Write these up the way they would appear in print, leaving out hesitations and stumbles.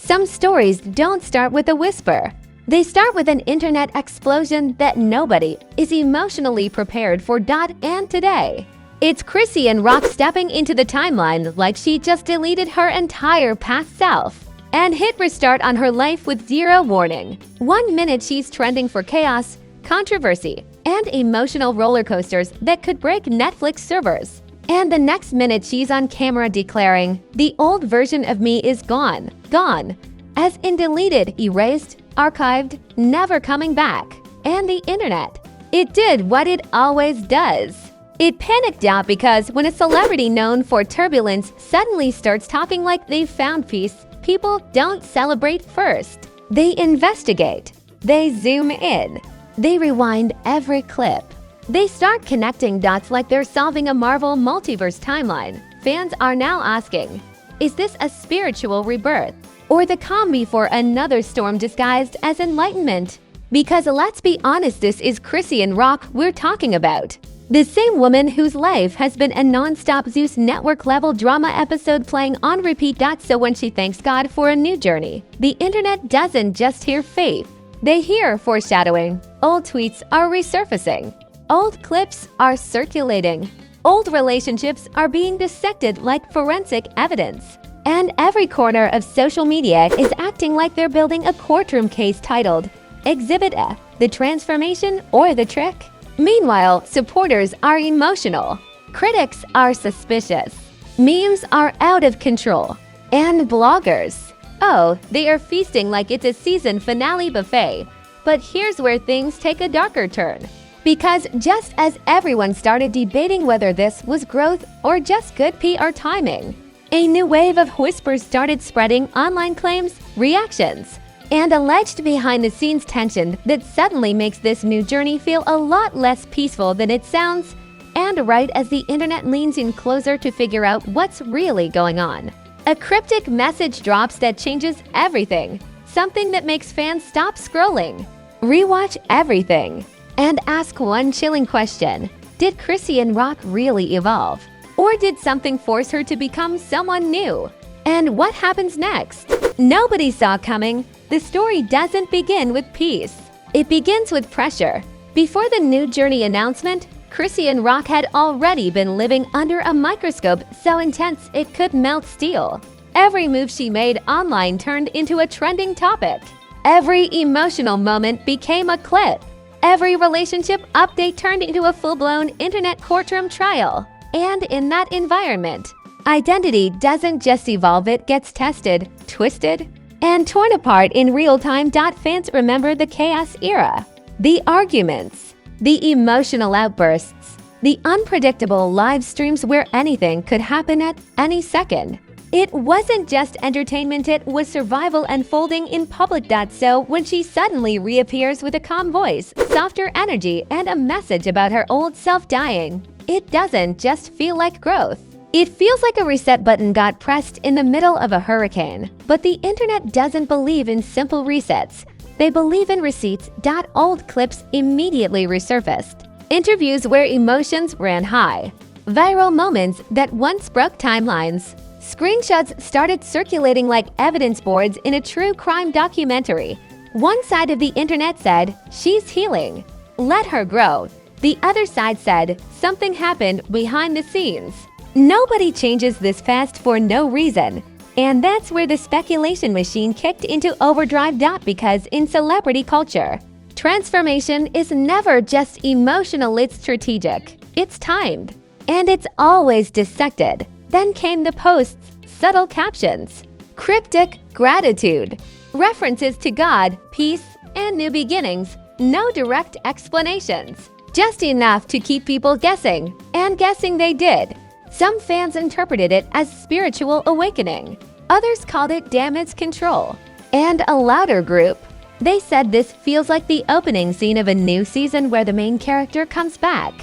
Some stories don't start with a whisper. They start with an internet explosion that nobody is emotionally prepared for. And today, it's Chrisean Rock stepping into the timeline like she just deleted her entire past self and hit restart on her life with zero warning. 1 minute she's trending for chaos, controversy, and emotional roller coasters that could break Netflix servers. And the next minute she's on camera declaring, "The old version of me is gone, gone," as in deleted, erased, archived, never coming back. And the internet, it did what it always does. It panicked out because when a celebrity known for turbulence suddenly starts talking like they've found peace, people don't celebrate first. They investigate. They zoom in. They rewind every clip. They start connecting dots like they're solving a Marvel multiverse timeline. Fans are now asking, is this a spiritual rebirth? Or the calm before another storm disguised as enlightenment? Because let's be honest, this is Chrisean Rock we're talking about. The same woman whose life has been a non-stop Zeus Network-level drama episode playing on repeat. So when she thanks God for a new journey, the internet doesn't just hear faith. They hear foreshadowing. Old tweets are resurfacing. Old clips are circulating. Old relationships are being dissected like forensic evidence. And every corner of social media is acting like they're building a courtroom case titled Exhibit F, the transformation or the trick. Meanwhile, supporters are emotional. Critics are suspicious. Memes are out of control. And bloggers, oh, they are feasting like it's a season finale buffet. But here's where things take a darker turn. Because just as everyone started debating whether this was growth or just good PR timing, a new wave of whispers started spreading, online claims, reactions, and alleged behind-the-scenes tension that suddenly makes this new journey feel a lot less peaceful than it sounds. And right as the internet leans in closer to figure out what's really going on, a cryptic message drops that changes everything, something that makes fans stop scrolling, rewatch everything, and ask one chilling question: did Chrisean Rock really evolve? Or did something force her to become someone new? And what happens next? Nobody saw coming. The story doesn't begin with peace. It begins with pressure. Before the new journey announcement, Chrisean Rock had already been living under a microscope so intense it could melt steel. Every move she made online turned into a trending topic. Every emotional moment became a clip. Every relationship update turned into a full-blown internet courtroom trial. And in that environment, identity doesn't just evolve, it gets tested, twisted, and torn apart in real time. Fans remember the chaos era, the arguments, the emotional outbursts, the unpredictable live streams where anything could happen at any second. It wasn't just entertainment, it was survival unfolding in public. So when she suddenly reappears with a calm voice, softer energy, and a message about her old self dying, it doesn't just feel like growth. It feels like a reset button got pressed in the middle of a hurricane. But the internet doesn't believe in simple resets. They believe in receipts. Old clips immediately resurfaced. Interviews where emotions ran high. Viral moments that once broke timelines. Screenshots started circulating like evidence boards in a true crime documentary. One side of the internet said, "She's healing. Let her grow." The other side said, "Something happened behind the scenes." Nobody changes this fast for no reason. And that's where the speculation machine kicked into overdrive. Because in celebrity culture, transformation is never just emotional, it's strategic. It's timed. And it's always dissected. Then came the posts, subtle captions, cryptic gratitude, references to God, peace, and new beginnings. No direct explanations. Just enough to keep people guessing. And guessing they did. Some fans interpreted it as spiritual awakening. Others called it damage control. And a louder group, they said this feels like the opening scene of a new season where the main character comes back.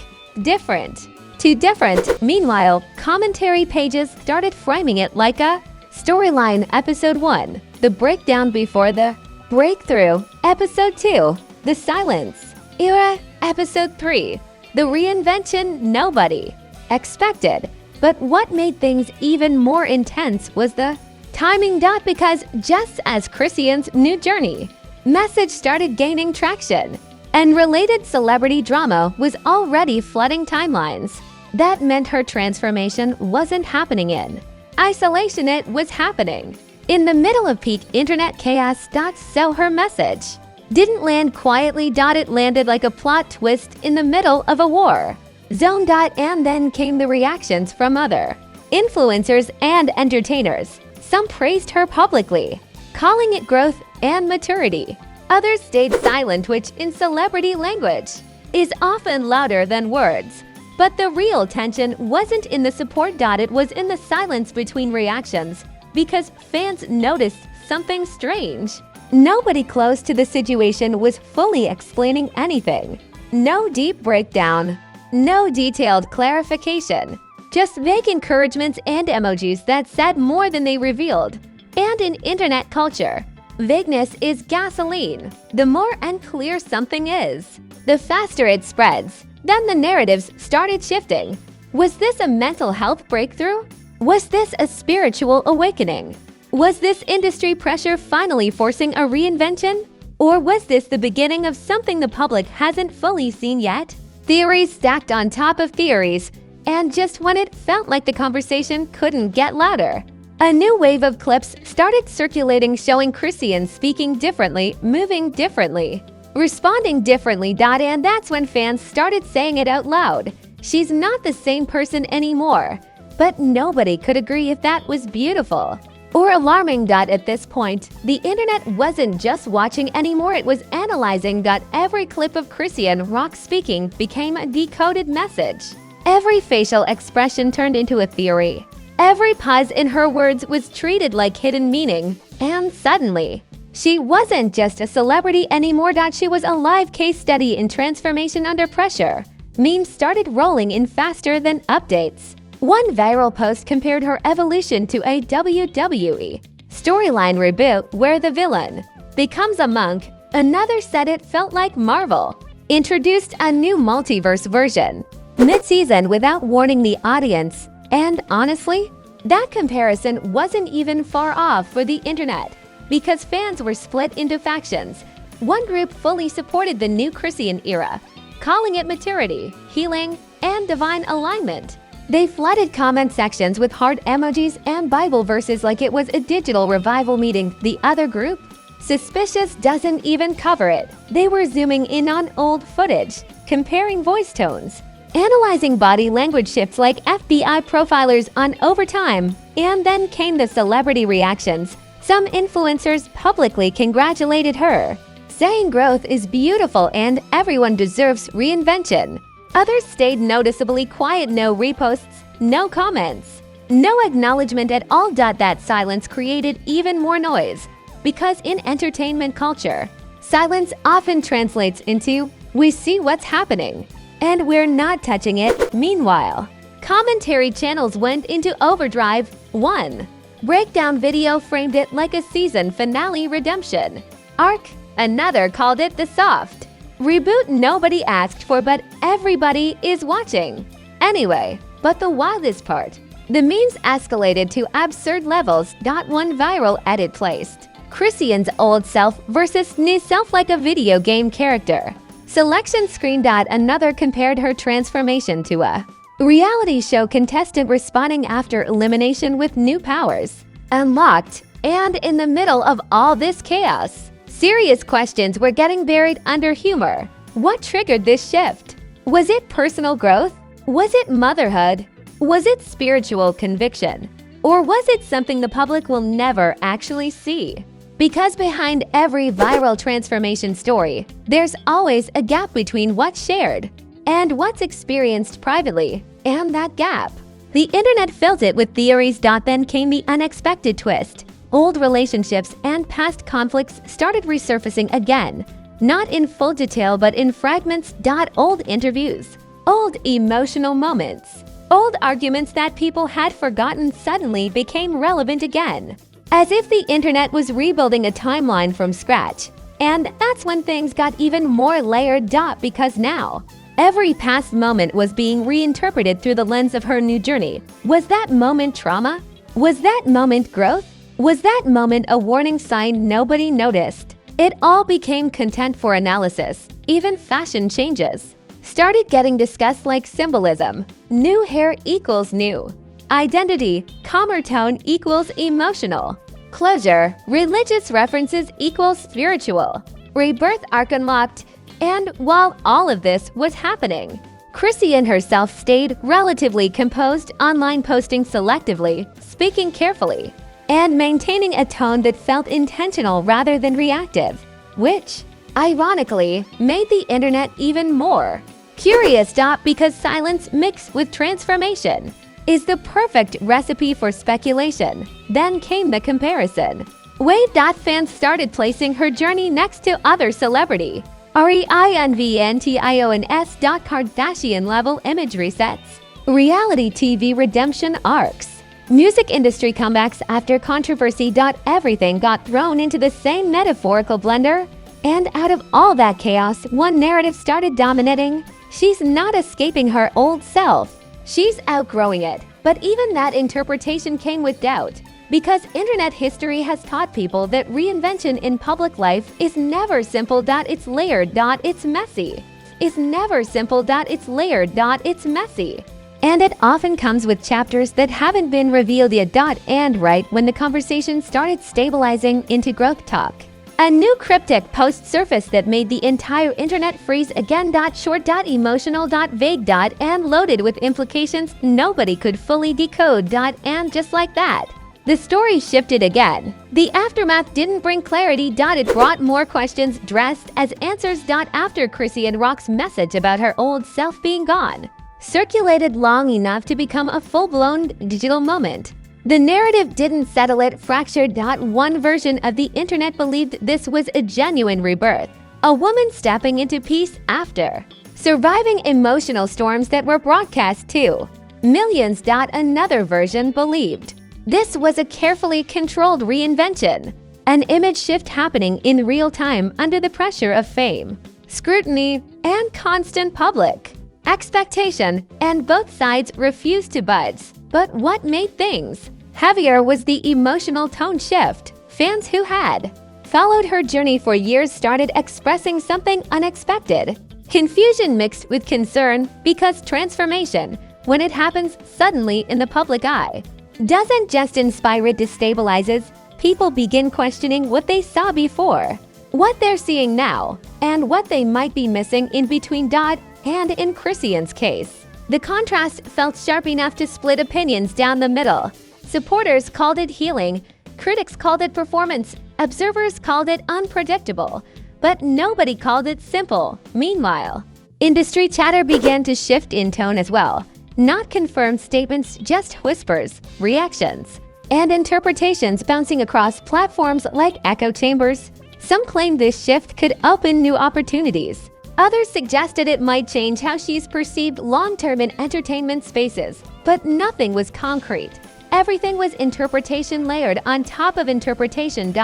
Different. Too different. Meanwhile, commentary pages started framing it like a storyline. Episode 1, the breakdown before the breakthrough. Episode 2, the silence era. Episode 3, the reinvention nobody expected. But what made things even more intense was the Timing. Because just as Chrisean's new journey message started gaining traction, and related celebrity drama was already flooding timelines, that meant her transformation wasn't happening in isolation, it was happening in the middle of peak internet chaos. So her message didn't land quietly. It landed like a plot twist in the middle of a war zone. And then came the reactions from other influencers and entertainers. Some praised her publicly, calling it growth and maturity. Others stayed silent, which in celebrity language is often louder than words. But the real tension wasn't in the support. It was in the silence between reactions, because fans noticed something strange. Nobody close to the situation was fully explaining anything. No deep breakdown, no detailed clarification, just vague encouragements and emojis that said more than they revealed. And in internet culture, vagueness is gasoline. The more unclear something is, the faster it spreads. Then the narratives started shifting. Was this a mental health breakthrough? Was this a spiritual awakening? Was this industry pressure finally forcing a reinvention? Or was this the beginning of something the public hasn't fully seen yet? Theories stacked on top of theories, and just when it felt like the conversation couldn't get louder, a new wave of clips started circulating showing Chrisean speaking differently, moving differently, responding differently. And that's when fans started saying it out loud. She's not the same person anymore. But nobody could agree if that was beautiful or alarming. At this point, the internet wasn't just watching anymore, it was analyzing. Every clip of Chrisean Rock speaking became a decoded message. Every facial expression turned into a theory. Every pause in her words was treated like hidden meaning. And suddenly, she wasn't just a celebrity anymore. She was a live case study in transformation under pressure. Memes started rolling in faster than updates. One viral post compared her evolution to a WWE storyline reboot where the villain becomes a monk. Another said it felt like Marvel introduced a new multiverse version mid-season without warning the audience. And honestly, that comparison wasn't even far off for the internet, because fans were split into factions. One group fully supported the new Chrisean era, calling it maturity, healing, and divine alignment. They flooded comment sections with heart emojis and Bible verses like it was a digital revival meeting. The other group, suspicious, doesn't even cover it. They were zooming in on old footage, comparing voice tones, analyzing body language shifts like FBI profilers on overtime. And then came the celebrity reactions. Some influencers publicly congratulated her, saying growth is beautiful and everyone deserves reinvention. Others stayed noticeably quiet. No reposts, no comments, no acknowledgement at all. That silence created even more noise, because in entertainment culture, silence often translates into "we see what's happening, and we're not touching it." Meanwhile, commentary channels went into overdrive. One breakdown video framed it like a season finale redemption arc. Another called it the soft reboot nobody asked for, but everybody is watching anyway. But the wildest part, the memes escalated to absurd levels. One viral edit placed Chrisean's old self versus new self like a video game character selection screen. Another compared her transformation to a reality show contestant responding after elimination with new powers unlocked. And in the middle of all this chaos, serious questions were getting buried under humor. What triggered this shift? Was it personal growth? Was it motherhood? Was it spiritual conviction? Or was it something the public will never actually see? Because behind every viral transformation story, there's always a gap between what's shared and what's experienced privately. And that gap, the internet filled it with theories. Then came the unexpected twist. Old relationships and past conflicts started resurfacing again, not in full detail but in fragments. Old interviews, old emotional moments, old arguments that people had forgotten suddenly became relevant again, as if the internet was rebuilding a timeline from scratch. And that's when things got even more layered. Because now, every past moment was being reinterpreted through the lens of her new journey. Was that moment trauma? Was that moment growth? Was that moment a warning sign nobody noticed? It all became content for analysis. Even fashion changes started getting discussed like symbolism. New hair equals new. Identity, calmer tone equals emotional. Closure, religious references equals spiritual. Rebirth arc unlocked. And while all of this was happening, Chrisean herself stayed relatively composed, online posting selectively, speaking carefully, and maintaining a tone that felt intentional rather than reactive, which, ironically, made the internet even more curious. Because silence mixed with transformation is the perfect recipe for speculation. Then came the comparison. Wave. Fans started placing her journey next to other celebrity REINVENTIONS. Kardashian level image resets, reality TV redemption arcs, music industry comebacks after controversy. Everything got thrown into the same metaphorical blender, and out of all that chaos, one narrative started dominating. She's not escaping her old self. She's outgrowing it. But even that interpretation came with doubt, because internet history has taught people that reinvention in public life is never simple. It's layered. It's messy. Is never simple. It's layered. It's messy. And it often comes with chapters that haven't been revealed yet. And right when the conversation started stabilizing into growth talk, a new cryptic post surfaced that made the entire internet freeze again. Short. Emotional. Vague. And loaded with implications nobody could fully decode. And just like that, the story shifted again. The aftermath didn't bring clarity. It brought more questions dressed as answers. After Chrisean Rock's message about her old self being gone circulated long enough to become a full-blown digital moment, the narrative didn't settle. It fractured. One version of the internet believed this was a genuine rebirth, a woman stepping into peace after surviving emotional storms that were broadcast to millions. Another version believed this was a carefully controlled reinvention, an image shift happening in real time under the pressure of fame, scrutiny, and constant public expectation, and both sides refused to budge. But what made things heavier was the emotional tone shift. Fans who had followed her journey for years started expressing something unexpected. Confusion mixed with concern, because transformation, when it happens suddenly in the public eye, doesn't just inspire, it destabilizes. People begin questioning what they saw before, what they're seeing now, and what they might be missing in between. And in Chrisean's case, the contrast felt sharp enough to split opinions down the middle. Supporters called it healing, critics called it performance, observers called it unpredictable, but nobody called it simple. Meanwhile, industry chatter began to shift in tone as well. Not confirmed statements, just whispers, reactions, and interpretations bouncing across platforms like echo chambers. Some claimed this shift could open new opportunities. Others suggested it might change how she's perceived long-term in entertainment spaces. But nothing was concrete. Everything was interpretation layered on top of interpretation.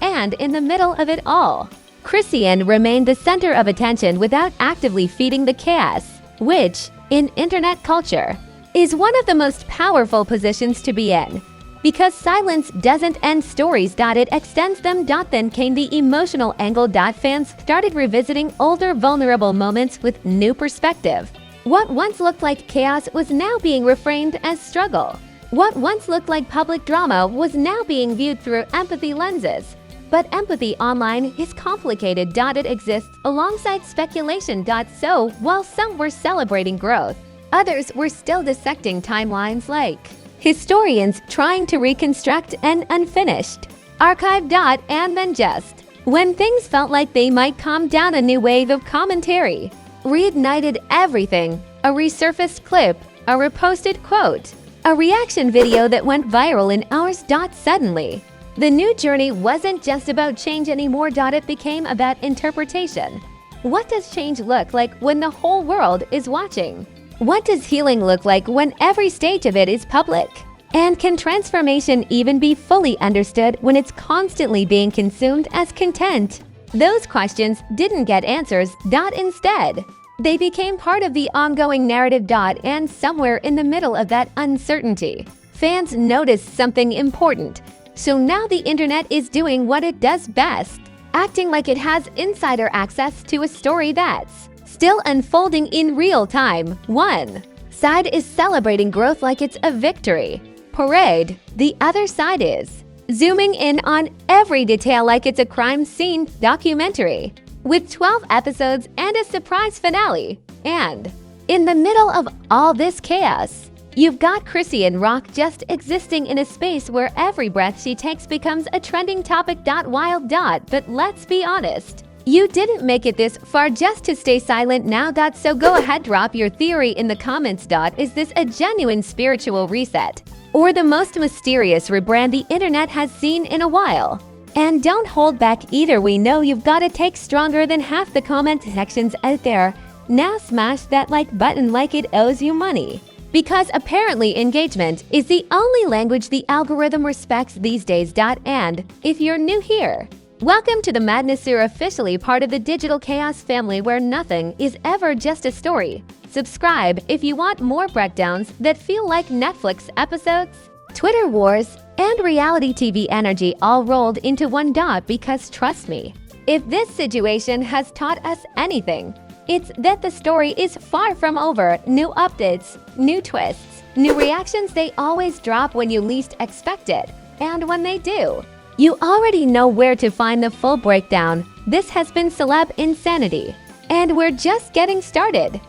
And in the middle of it all, Chrisean remained the center of attention without actively feeding the chaos, which, in internet culture, is one of the most powerful positions to be in. Because silence doesn't end stories. It extends them. Then came the emotional angle. Fans started revisiting older vulnerable moments with new perspective. What once looked like chaos was now being reframed as struggle. What once looked like public drama was now being viewed through empathy lenses. But empathy online is complicated. It exists alongside speculation. So while some were celebrating growth, others were still dissecting timelines like historians trying to reconstruct an unfinished archive. And then just when things felt like they might calm down, a new wave of commentary reignited everything. A resurfaced clip, a reposted quote, a reaction video that went viral in hours. Suddenly, the new journey wasn't just about change anymore. It became about interpretation. What does change look like when the whole world is watching? What does healing look like when every stage of it is public? And can transformation even be fully understood when it's constantly being consumed as content? Those questions didn't get answers. Instead, they became part of the ongoing narrative. And somewhere in the middle of that uncertainty, fans noticed something important. So now the internet is doing what it does best, acting like it has insider access to a story that's still unfolding in real time. One side is celebrating growth like it's a victory parade. The other side is zooming in on every detail like it's a crime scene documentary, with 12 episodes and a surprise finale. And in the middle of all this chaos, you've got Chrisean Rock just existing in a space where every breath she takes becomes a trending topic. Wild. But let's be honest, you didn't make it this far just to stay silent now. So go ahead, drop your theory in the comments. Is this a genuine spiritual reset, or the most mysterious rebrand the internet has seen in a while? And don't hold back either. We know you've got to take stronger than half the comment sections out there. Now smash that like button like it owes you money, because apparently engagement is the only language the algorithm respects these days. And if you're new here, welcome to the madness. You're officially part of the digital chaos family, where nothing is ever just a story. Subscribe if you want more breakdowns that feel like Netflix episodes, Twitter wars, and reality TV energy all rolled into one. Because trust me, if this situation has taught us anything, it's that the story is far from over. New updates, new twists, new reactions, they always drop when you least expect it. And when they do, you already know where to find the full breakdown. This has been Celeb Insanity, and we're just getting started.